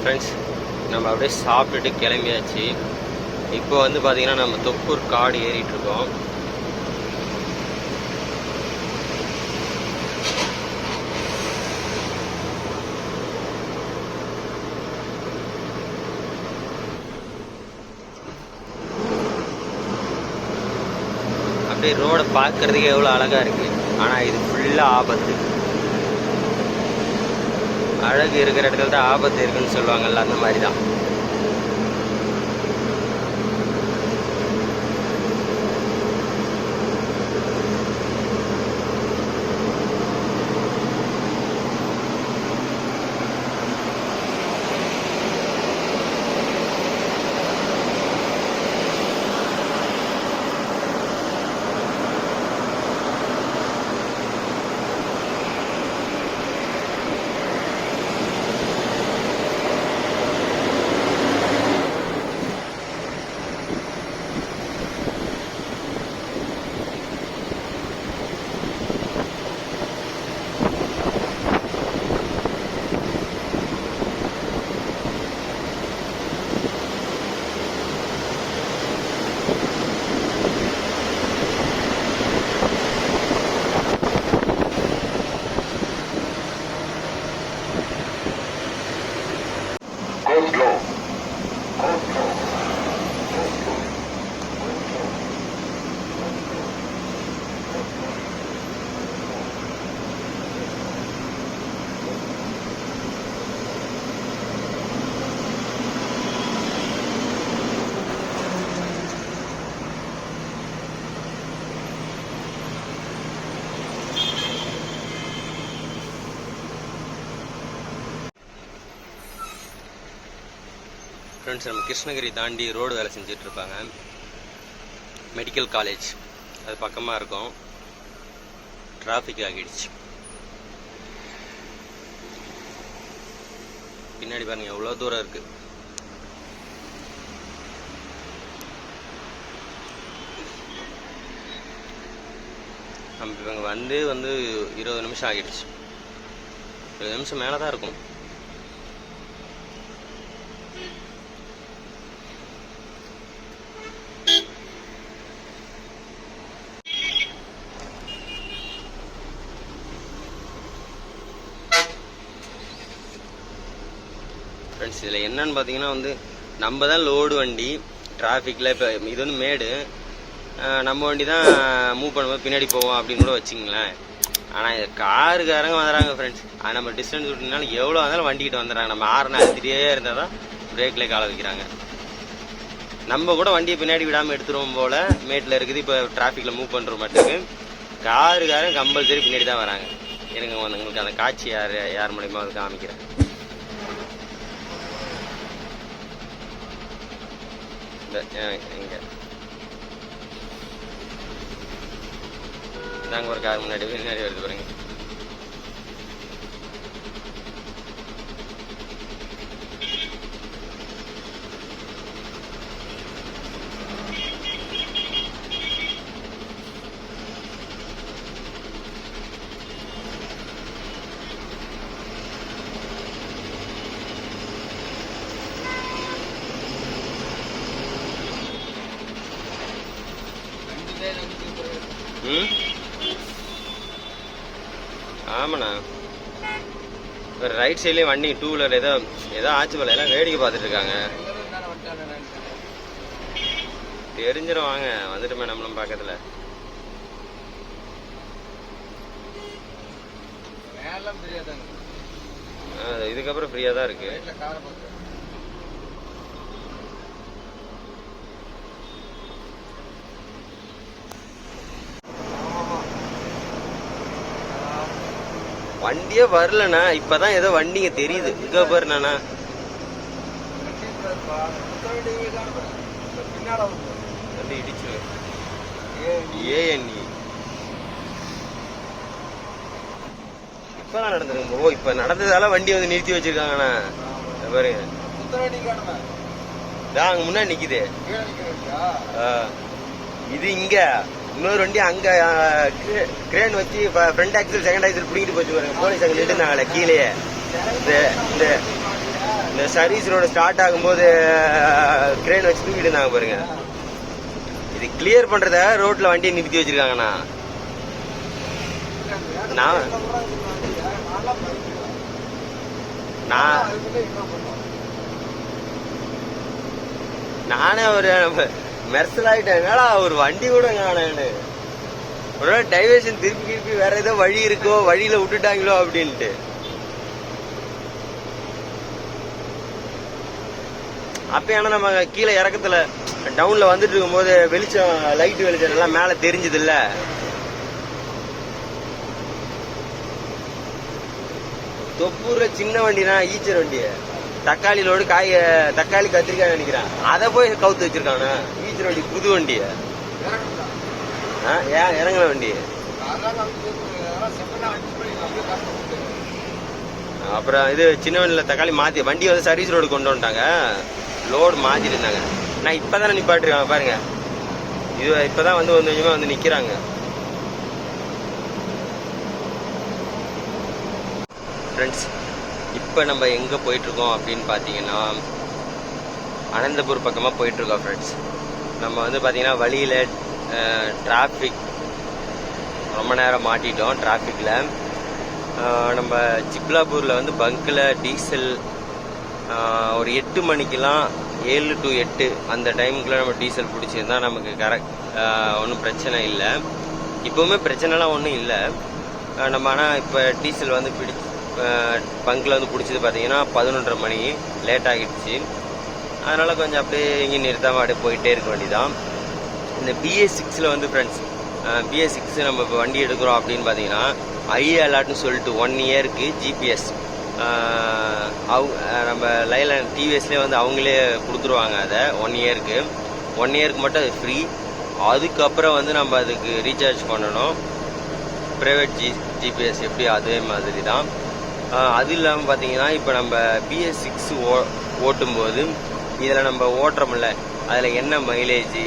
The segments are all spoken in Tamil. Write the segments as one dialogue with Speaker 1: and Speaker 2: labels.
Speaker 1: ஃப்ரெண்ட்ஸ், நம்ம அப்படியே சாப்பிட்டுட்டு கிளம்பியாச்சு. இப்போ வந்து பார்த்தீங்கன்னா நம்ம தொப்பூர் காடு ஏறிட்டுருக்கோம். அப்படியே ரோடை பார்க்கறதுக்கு எவ்வளோ அழகாக இருக்குது. ஆனால் இது ஃபுல்லாக ஆபத்து. அழகு இருக்கிற இடத்துல தான் ஆபத்து இருக்குன்னு சொல்லுவாங்கல்ல, அந்த மாதிரி தான். ஃப்ரெண்ட்ஸ், நம்ம கிருஷ்ணகிரி தாண்டி ரோடு வேலை செஞ்சிட்ருப்பாங்க. மெடிக்கல் காலேஜ் அது பக்கமாக இருக்கும். டிராஃபிக் ஆகிடுச்சு. பின்னாடி பாருங்க எவ்வளோ தூரம் இருக்குது. நம்ம இவங்க வந்து 20 நிமிஷம் ஆகிடுச்சு. 20 நிமிஷம் மேலே தான் இருக்கும். ஃப்ரெண்ட்ஸ், இதில் என்னன்னு பார்த்தீங்கன்னா நம்ம தான் லோடு வண்டி. டிராஃபிக்கில் இப்போ இது மேடு, நம்ம வண்டி தான் மூவ் பண்ணும்போது பின்னாடி போவோம் அப்படின்னு கூட வச்சுங்களேன். ஆனால் இது காருக்காரங்க வந்துடுறாங்க ஃப்ரெண்ட்ஸ். அது நம்ம டிஸ்டன்ஸ் விட்டுனாலும் எவ்வளோ இருந்தாலும் வண்டிக்கிட்ட வந்துடுறாங்க. நம்ம ஆறுனா அழுத்திட்டே இருந்தால் தான் பிரேக்கில் காலை வைக்கிறாங்க. நம்ம கூட வண்டியை பின்னாடி விடாமல் எடுத்துருவோம் போல் மேட்டில் இருக்குது. இப்போ டிராஃபிக்கில் மூவ் பண்ணுற மட்டுக்கு காருக்காரங்க கம்பல்சரி பின்னாடி தான் வராங்க. எனக்கு உங்களுக்கு அந்த காட்சி யார் மூலியமாக அது காமிக்கிறேன். இங்கே நாங்கள் ஒரு கார் முன்னாடி வருது பாருங்க. ஆமாண்ணா, இப்போ ரைட் சைட்லேயே வண்டி டூ வீலர் ஏதோ ஆச்சு போல, எல்லாம் வேடிக்கை பார்த்துட்டு இருக்காங்க. தெரிஞ்சிடும், வாங்க வந்துட்டுமே நம்மளும் பக்கத்தில். இதுக்கப்புறம் ஃப்ரீயாக தான் இருக்கு. வண்டியே வரலண்ணா, இப்பதான் ஏதோ வண்டிங்க தெரியுது. இங்க பாருண்ணா, இடிச்சு ஏஎன்இ இப்பதான் நடந்துருக்கு. ஓ, இப்ப நடந்ததால வண்டி நிறுத்தி வச்சிருக்காங்கண்ணா. பாருங்க, அங்க முன்னாடி நிக்குது. இது இங்க இன்னொரு வண்டி அங்க கிரேன் வச்சு ஃப்ரண்ட் ஆக்சில் செகண்ட் ஆக்சில் பிடிக்கிட்டு போச்சு பாருங்க. போலீஸ் அங்க நின்றுனாங்களே கீழே. இந்த சர்வீஸ் ரோடு ஸ்டார்ட் ஆகும்போது கிரேன் வச்சு தூக்கிட்டு இருந்தாங்க பாருங்க. இது கிளியர் பண்றத ரோட்ல வண்டியை நிறுத்தி வச்சிருக்காங்கண்ணா. நானே ஒரு மெர்சல் ஆயிட்டேன். ஒரு வண்டி கூட காணேன்னு ஒரு டைவர்ஷன் திருப்பி வேற ஏதோ வழி இருக்கோ, வழியில விட்டுட்டாங்களோ அப்படின்ட்டு. அப்ப ஆனா நம்ம கீழே இறக்கத்துல டவுன்ல வந்துட்டு இருக்கும் போது வெளிச்சம், லைட் வெளிச்சம் எல்லாம் மேல தெரிஞ்சது இல்ல. தொப்பூர்ல சின்ன வண்டினா ஈச்சர் வண்டி, தக்காளி லோடு தக்காளி கத்திரிக்காய் நினைக்கிறேன், அதை போய் கவுத்து வச்சிருக்காங்க. ஈச்சர் வண்டி புது வண்டி, ஏன் இறங்குன வண்டி. அப்புறம் இது சின்ன வண்டியில தக்காளி மாத்தி வண்டி வந்து சர்வீஸ் ரோடு கொண்டு வந்துட்டாங்க, லோடு மாத்திட்டு இருந்தாங்க. நான் இப்பதானே நிப்பாட்டிருக்காங்க பாருங்க. இது இப்பதான் வந்து கொஞ்சமா வந்து நிக்கிறாங்க. ஃப்ரெண்ட்ஸ், இப்போ நம்ம எங்கே போயிட்டுருக்கோம் அப்படின்னு பார்த்தீங்கன்னா அனந்தபூர் பக்கமாக போயிட்டுருக்கோம் ஃப்ரெண்ட்ஸ். நம்ம வந்து பார்த்தீங்கன்னா வழியில் டிராஃபிக் ரொம்ப நேரம் மாட்டிட்டோம். டிராஃபிக்கில் நம்ம சிக்லாப்பூரில் வந்து பங்க்கில் டீசல் ஒரு 8 மணிக்கெலாம் 7 to 8 அந்த டைமுக்குள்ளே நம்ம டீசல் பிடிச்சிருந்தா நமக்கு கரெக்ட், ஒன்றும் பிரச்சனை இல்லை. இப்போவுமே பிரச்சனைலாம் ஒன்றும் இல்லை நம்ம. ஆனால் இப்போ டீசல் வந்து பங்கில் வந்து பிடிச்சது பார்த்தீங்கன்னா 11:30 மணி லேட் ஆகிடுச்சு. அதனால் கொஞ்சம் அப்படியே எங்கேயும் நிறுத்தாமல் அப்படியே போயிட்டே இருக்க வேண்டியதான். இந்த BS6 வந்து ஃப்ரெண்ட்ஸ், BS6 நம்ம இப்போ வண்டி எடுக்கிறோம் அப்படின்னு பார்த்தீங்கன்னா ஐ அலர்ட்னு சொல்லிட்டு 1 இயருக்கு GPS நம்ம லைலாண்ட் டிவிஎஸ்லேயே வந்து அவங்களே கொடுத்துருவாங்க. அதை 1 இயருக்கு மட்டும் அது ஃப்ரீ. அதுக்கப்புறம் வந்து நம்ம அதுக்கு ரீசார்ஜ் பண்ணணும். ப்ரைவேட் GPS எப்படி அதே மாதிரி தான். அது இல்லாமல் பார்த்தீங்கன்னா இப்போ நம்ம BS6 ஓட்டும்போது இதில் நம்ம ஓட்டுறோம்ல, அதில் என்ன மைலேஜ்,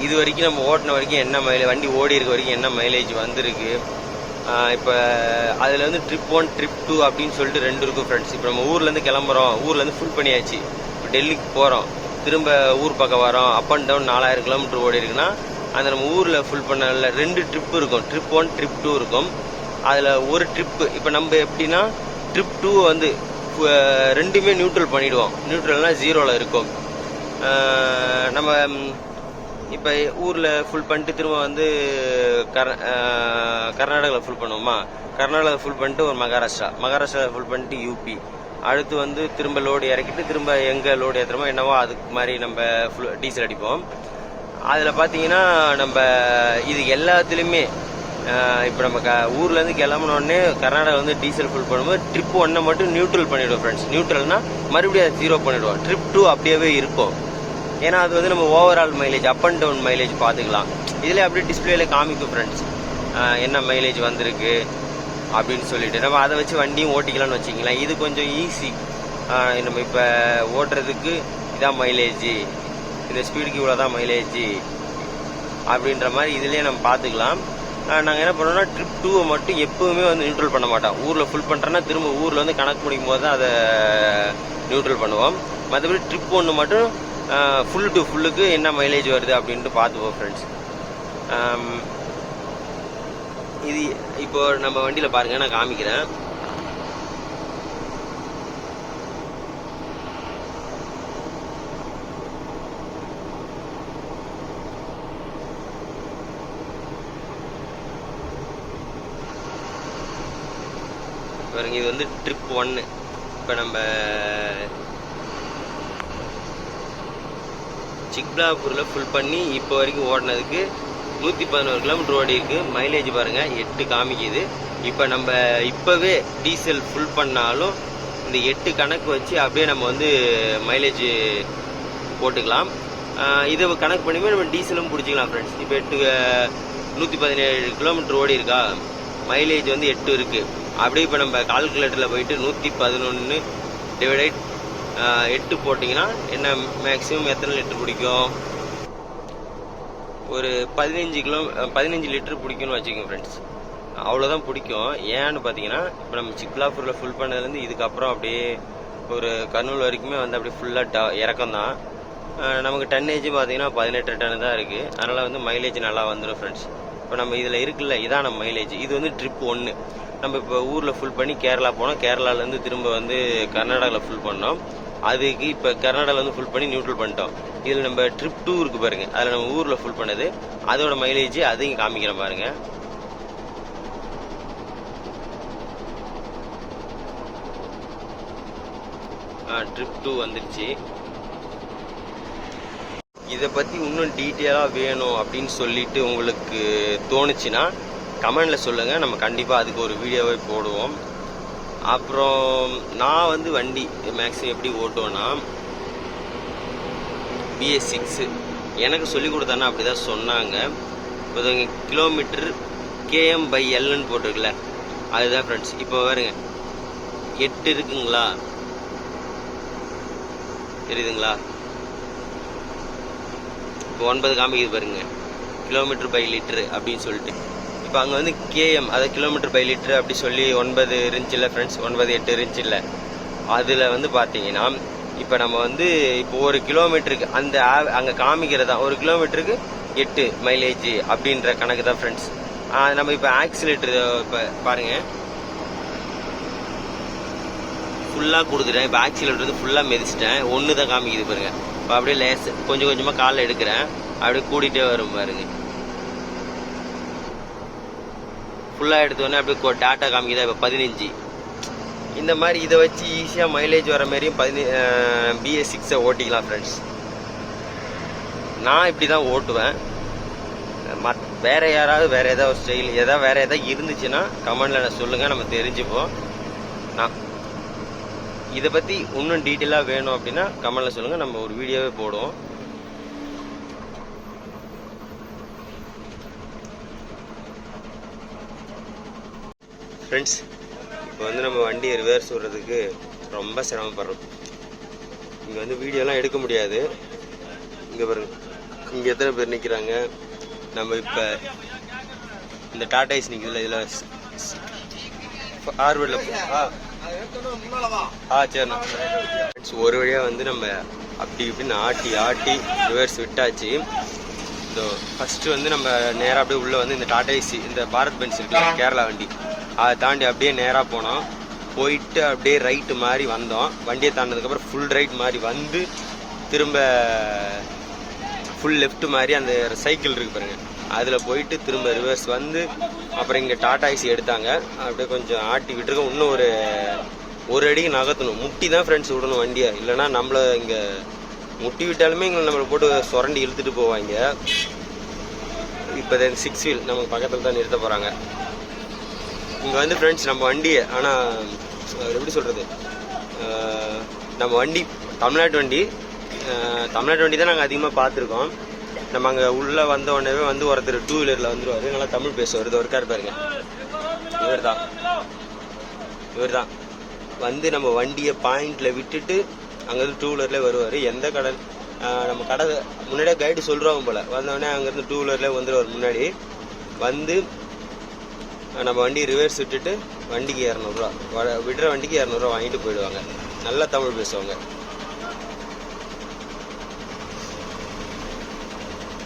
Speaker 1: இது வரைக்கும் நம்ம ஓட்டின வரைக்கும் என்ன மைலேஜ், வண்டி ஓடி இருக்க வரைக்கும் என்ன மைலேஜ் வந்திருக்கு. இப்போ அதில் வந்து ட்ரிப் 1 ட்ரிப் 2 அப்படின்னு சொல்லிட்டு 2 இருக்கும் ஃப்ரெண்ட்ஸ். இப்போ நம்ம ஊர்லேருந்து கிளம்புறோம், ஊர்லேருந்து ஃபுல் பண்ணியாச்சு, இப்போ டெல்லிக்கு போகிறோம், திரும்ப ஊர் பக்கம் வரோம், அப் அண்ட் டவுன் 4000 கிலோமீட்டர் ஓடி இருக்குன்னா அந்த நம்ம ஊரில் ஃபுல் பண்ணல 2 ட்ரிப்பு இருக்கும். ட்ரிப் 1 ட்ரிப் 2 இருக்கும். அதில் ஒரு ட்ரிப்பு இப்போ நம்ம எப்படின்னா ட்ரிப் 2 வந்து ரெண்டுமே நியூட்ரல் பண்ணிவிடுவோம். நியூட்ரல்னா 0ல் இருக்கும். நம்ம இப்போ ஊரில் ஃபுல் பண்ணிட்டு திரும்ப வந்து கர்நாடகாவில் ஃபுல் பண்ணுவோமா, கர்நாடகாவில் ஃபுல் பண்ணிட்டு ஒரு மகாராஷ்டிரா ஃபுல் பண்ணிட்டு UP, அடுத்து வந்து திரும்ப லோடு இறக்கிட்டு திரும்ப எங்கே லோடு ஏற்றுறோமோ என்னவோ அதுக்கு மாதிரி நம்ம டீசல் அடிப்போம். அதில் பார்த்தீங்கன்னா நம்ம இது எல்லாத்துலேயுமே இப்போ நம்ம ஊர்லேருந்து கிளம்புனோடனே கர்நாடகா வந்து டீசல் ஃபுல் பண்ணும்போது ட்ரிப் 1 மட்டும் நியூட்ரல் பண்ணிவிடுவோம் ஃப்ரெண்ட்ஸ். நியூட்ரல்னா மறுபடியும் அது 0 பண்ணிவிடுவோம். ட்ரிப் 2 அப்படியே இருக்கும். ஏன்னா அது வந்து நம்ம overall mileage, up and down mileage பார்த்துக்கலாம். இதில் அப்படியே டிஸ்பிளேல காமிக்கும் ஃப்ரெண்ட்ஸ் என்ன மைலேஜ் வந்திருக்கு அப்படின்னு சொல்லிட்டு நம்ம அதை வச்சு வண்டியும் ஓட்டிக்கலாம்னு வச்சிங்களேன். இது கொஞ்சம் ஈஸி. நம்ம இப்போ ஓட்டுறதுக்கு இதான் மைலேஜ், இந்த ஸ்பீடுக்கு இவ்வளோ தான் மைலேஜ் அப்படின்ற மாதிரி இதுலேயே நம்ம பார்த்துக்கலாம். நாங்கள் என்ன பண்ணோம்னா ட்ரிப் 2 மட்டும் எப்போவுமே வந்து நியூட்ரல் பண்ண மாட்டோம். ஊரில் ஃபுல் பண்ணுறோன்னா திரும்ப ஊரில் வந்து கணக்கு முடிக்கும் போது தான் அதை நியூட்ரல் பண்ணுவோம். மற்றபடி ட்ரிப் 1 மட்டும் ஃபுல் டு ஃபுல்லுக்கு என்ன மைலேஜ் வருது அப்படின்ட்டு பார்த்துப்போம் ஃப்ரெண்ட்ஸ். இது இப்போ நம்ம வண்டியில் பாருங்கள், நான் காமிக்கிறேன். பாருங்க, இது வந்து ட்ரிப் 1. இப்போ நம்ம சிக்லாப்பூரில் ஃபுல் பண்ணி இப்போ வரைக்கும் ஓடினதுக்கு 111 கிலோமீட்டர் ஓடி இருக்கு. மைலேஜ் பாருங்கள் 8 காமிக்குது. இப்போ நம்ம இப்போவே டீசல் ஃபுல் பண்ணாலும் இந்த 8 கணக்கு வச்சு அப்படியே நம்ம வந்து மைலேஜ் போட்டுக்கலாம். இதை கணக்கு பண்ணி நம்ம டீசலும் பிடிச்சிக்கலாம் ஃப்ரெண்ட்ஸ். இப்போ 117 கிலோமீட்டர் ஓடி இருக்கா, மைலேஜ் வந்து 8 இருக்குது. அப்படியே இப்போ நம்ம கால்குலேட்டரில் போயிட்டு 111 டிவைடட் 8 போட்டிங்கன்னா என்ன மேக்ஸிமம் எத்தனை லிட்டர் பிடிக்கும், ஒரு 15 லிட்டர் பிடிக்கும்னு வச்சுக்கோங்க ஃப்ரெண்ட்ஸ். அவ்வளோதான் பிடிக்கும். ஏன்னு பார்த்தீங்கன்னா இப்போ நம்ம சிக்லாப்பூரில் ஃபுல் பண்ணதுலேருந்து இதுக்கப்புறம் அப்படியே ஒரு கர்னூல் வரைக்குமே வந்து அப்படியே ஃபுல்லாக இறக்கம் தான். நமக்கு டன்னேஜ் பார்த்தீங்கன்னா 18 டன் தான் இருக்குது. அதனால் வந்து மைலேஜ் நல்லா வந்துடும் ஃப்ரெண்ட்ஸ். இப்போ நம்ம இதில் இருக்குல்ல, இதான் நம்ம மைலேஜ். இது வந்து ட்ரிப் 1. நம்ம இப்போ ஊரில் ஃபுல் பண்ணி கேரளா போனோம், கேரளாலேருந்து திரும்ப வந்து கர்நாடகாவில் ஃபுல் பண்ணோம். அதுக்கு இப்போ கர்நாடகாவில் வந்து ஃபுல் பண்ணி நியூட்ரல் பண்ணிட்டோம். இதில் நம்ம ட்ரிப் 2 இருக்குது பாருங்கள், அதில் நம்ம ஊரில் ஃபுல் பண்ணது, அதோட மைலேஜ் அதையும் காமிக்கிறேன் பாருங்கள். ட்ரிப் 2 வந்துருச்சு. இதை பற்றி இன்னும் டீட்டெயிலாக வேணும் அப்படின்னு சொல்லிட்டு உங்களுக்கு தோணுச்சுன்னா கமெண்டில் சொல்லுங்கள், நம்ம கண்டிப்பாக அதுக்கு ஒரு வீடியோவே போடுவோம். அப்புறம் நான் வந்து வண்டி மேக்ஸிமம் எப்படி ஓட்டுவேன்னா BS6 எனக்கு சொல்லி கொடுத்தானா அப்படி தான் சொன்னாங்க. இப்போ கிலோமீட்டர் km/Lன்னு போட்டிருக்குல்ல, அதுதான் ஃப்ரெண்ட்ஸ். இப்போ பாருங்க 8 இருக்குங்களா, தெரியுதுங்களா? இப்போ 9 காமிக்குது பாருங்க, km/L அப்படின்னு சொல்லிட்டு. இப்போ அங்கே வந்து KM, அதை km/L அப்படி சொல்லி 9 இருந்துச்சுல்ல ஃப்ரெண்ட்ஸ், 9-8 இருந்துச்சுல்ல. அதில் வந்து பார்த்தீங்கன்னா இப்போ நம்ம வந்து இப்போ 1 கிலோமீட்டருக்கு அந்த அங்கே காமிக்கிறதா 1 கிலோமீட்டருக்கு 8 மைலேஜ் அப்படின்ற கணக்கு தான் ஃப்ரெண்ட்ஸ். நம்ம இப்போ ஆக்சிலேட்டர் இப்போ பாருங்கள் ஃபுல்லாக கொடுத்துட்டேன். இப்போ ஆக்சிலேட்டர் வந்து ஃபுல்லாக மிதிச்சிட்டேன், 1 தான் காமிக்குது பாருங்க. இப்போ அப்படியே லேஸ் கொஞ்சம் கொஞ்சமாக காலில் எடுக்கிறேன், அப்படியே கூட்டிகிட்டே வரும் பாருங்க. ஃபுல்லாக எடுத்தோடனே அப்படியே டாட்டா காமிக்குதா இப்போ 15. இந்த மாதிரி இதை வச்சு ஈஸியாக மைலேஜ் வர மாதிரியும் BS6 ஓட்டிக்கலாம் ஃப்ரெண்ட்ஸ். நான் இப்படி தான் ஓட்டுவேன். வேறு யாராவது வேறு ஏதாவது ஸ்டைல் வேறு ஏதாவது இருந்துச்சுன்னா கமெண்டில் சொல்லுங்கள், நம்ம தெரிஞ்சுப்போம். நான் இதை பற்றி இன்னும் டீட்டெயிலாக வேணும் அப்படின்னா கமெண்டில் சொல்லுங்கள், நம்ம ஒரு வீடியோவே போடுவோம். ஃப்ரெண்ட்ஸ், இப்போ வந்து நம்ம வண்டியை ரிவர்ஸ் விடுறதுக்கு ரொம்ப சிரமப்படுறோம். இங்கே வந்து வீடியோலாம் எடுக்க முடியாது. இங்கே பாருங்க, இங்கே எத்தனை பேர் நிற்கிறாங்க. நம்ம இப்போ இந்த டாடா ஏசி நிற்குதுல, இதில் ஆர்வர்டில் சரிண்ணா ஃப்ரெண்ட்ஸ், ஒரு வழியாக வந்து நம்ம அப்படி இப்படின்னு ஆட்டி ஆட்டி ரிவர்ஸ் விட்டாச்சு. இந்த ஃபஸ்ட்டு வந்து நம்ம நேராக அப்படியே உள்ளே வந்து இந்த டாடா ஏசி இந்த பாரத் பென்ஸ் இருக்குல்ல, கேரளா வண்டி, அதை தாண்டி அப்படியே நேராக போனோம். போயிட்டு அப்படியே ரைட்டு மாதிரி வந்தோம். வண்டியை தாண்டினதுக்கப்புறம் ஃபுல் ரைட் மாதிரி வந்து திரும்ப ஃபுல் லெஃப்ட் மாதிரி அந்த சைக்கிள் இருக்குது பாருங்கள், அதில் போயிட்டு திரும்ப ரிவர்ஸ் வந்து அப்புறம் இங்கே டாடா ஏசி எடுத்தாங்க. அப்படியே கொஞ்சம் ஆட்டி விட்டுருக்கோம். இன்னும் ஒரு அடிக்கு நகர்த்தணும். முட்டி தான் ஃப்ரெண்ட்ஸ் விடணும் வண்டியை, இல்லைனா நம்மளை இங்கே முட்டி விட்டாலுமே இங்கே நம்மளை போட்டு சுரண்டி இழுத்துட்டு போவாங்க. இப்போ 6 வீல் நமக்கு பக்கத்தில் தான் நிறுத்த போகிறாங்க. இங்கே வந்து ஃப்ரெண்ட்ஸ் நம்ம வண்டியை, ஆனால் எப்படி சொல்கிறது, நம்ம வண்டி தமிழ்நாட்டு வண்டி தான் நாங்கள் அதிகமாக பார்த்துருக்கோம். நம்ம அங்கே உள்ளே வந்த உடனே வந்து ஒருத்தர் 2 வீலரில் வந்துடுவார், நல்லா தமிழ் பேசுவார். இது ஒருக்கார் பாருங்க, இவர் தான் வந்து நம்ம வண்டியை பாயிண்டில் விட்டுட்டு அங்கேருந்து 2 வீலர்லேயே வருவார். எந்த கடை நம்ம கடை முன்னாடியே கைடு சொல்கிறவங்க போல், வந்தோடனே அங்கேருந்து 2 வீலர்லேயே வந்துடுவார். முன்னாடி வந்து நம்ம வண்டி ரிவர்ஸ் விட்டுட்டு வண்டிக்கு 200 ரூபா, விடுற வண்டிக்கு 200 ரூபா வாங்கிட்டு போயிடுவாங்க. நல்லா தமிழ் பேசுவாங்க.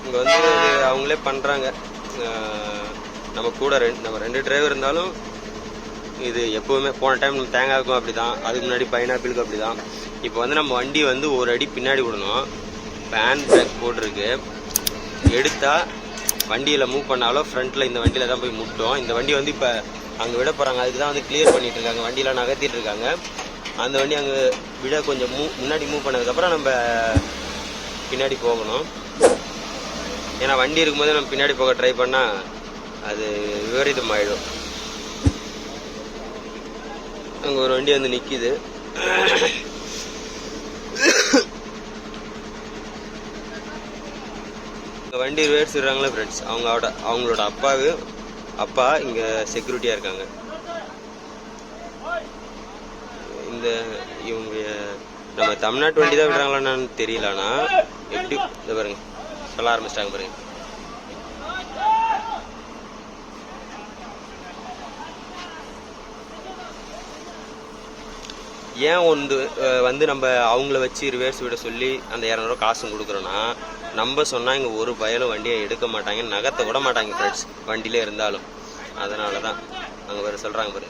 Speaker 1: இங்கே வந்து அவங்களே பண்ணுறாங்க. நம்ம கூட நம்ம 2 டிரைவர் இருந்தாலும் இது எப்போவுமே போன டைம் நம்ம தேங்காய்க்கும் அப்படி தான், அதுக்கு முன்னாடி பைனாப்பிளுக்கும் அப்படி தான். இப்போ வந்து நம்ம வண்டி வந்து ஒரு அடி பின்னாடி விடணும். ஹேண்ட் பிரேக் போட்டிருக்கு, எடுத்தால் வண்டியில் மூவ் பண்ணாலும் ஃப்ரண்ட்டில் இந்த வண்டியில் தான் போய் முட்டும். இந்த வண்டி வந்து இப்போ அங்கே விட போகிறாங்க, அதுக்கு தான் வந்து கிளியர் பண்ணிகிட்டு இருக்காங்க, வண்டியெலாம் நகர்த்திட்டு இருக்காங்க. அந்த வண்டி அங்கே விட கொஞ்சம் முன்னாடி மூவ் பண்ணதுக்கப்புறம் நம்ம பின்னாடி போகணும். ஏன்னா வண்டி இருக்கும்போது நம்ம பின்னாடி போக ட்ரை பண்ணால் அது விபரீதம் ஆகிடும். அங்கே ஒரு வண்டி வந்து நிற்கிது. இந்த வண்டி ரிவர்ஸ் விடுறாங்களே ஃப்ரெண்ட்ஸ், அவங்களோட அப்பா இங்கே செக்யூரிட்டியாக இருக்காங்க. இவங்க நம்ம தமிழ்நாட்டு வண்டி தான் விடுறாங்களான்னு தெரியல. ஆனால் எப்படி இதை பாருங்க, சொல்ல ஆரம்பிச்சிட்டாங்க பாருங்க. ஏன் வந்து நம்ம அவங்கள வச்சு ரிவர்ஸ் விட சொல்லி அந்த 200 காசும் கொடுக்குறோன்னா, நம்ம சொன்னால் இங்கே ஒரு பயலும் வண்டியை எடுக்க மாட்டாங்க, நகர்த்த விட மாட்டாங்க ஃப்ரெண்ட்ஸ், வண்டியிலே இருந்தாலும். அதனால தான் அங்கே வேறு சொல்கிறாங்க பாரு.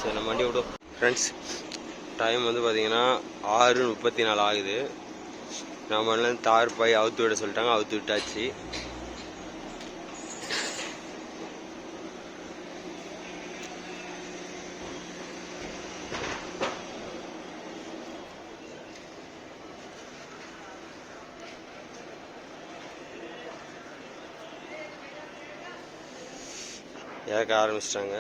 Speaker 1: சரி நம்ம வண்டி விடுவோம் ஃப்ரெண்ட்ஸ். டைம் வந்து பார்த்தீங்கன்னா 6:34 ஆகுது. நம்ம தார் பாய் அவுத்து விட சொல்லிட்டாங்க, அவுத்து விட்டாச்சு. இறக்க ஆரம்பிச்சிட்டாங்க.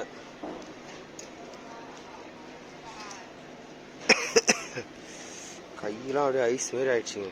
Speaker 1: கையெல்லாம் அப்படியே ஐஸ் மாரி ஆயிடுச்சுங்க.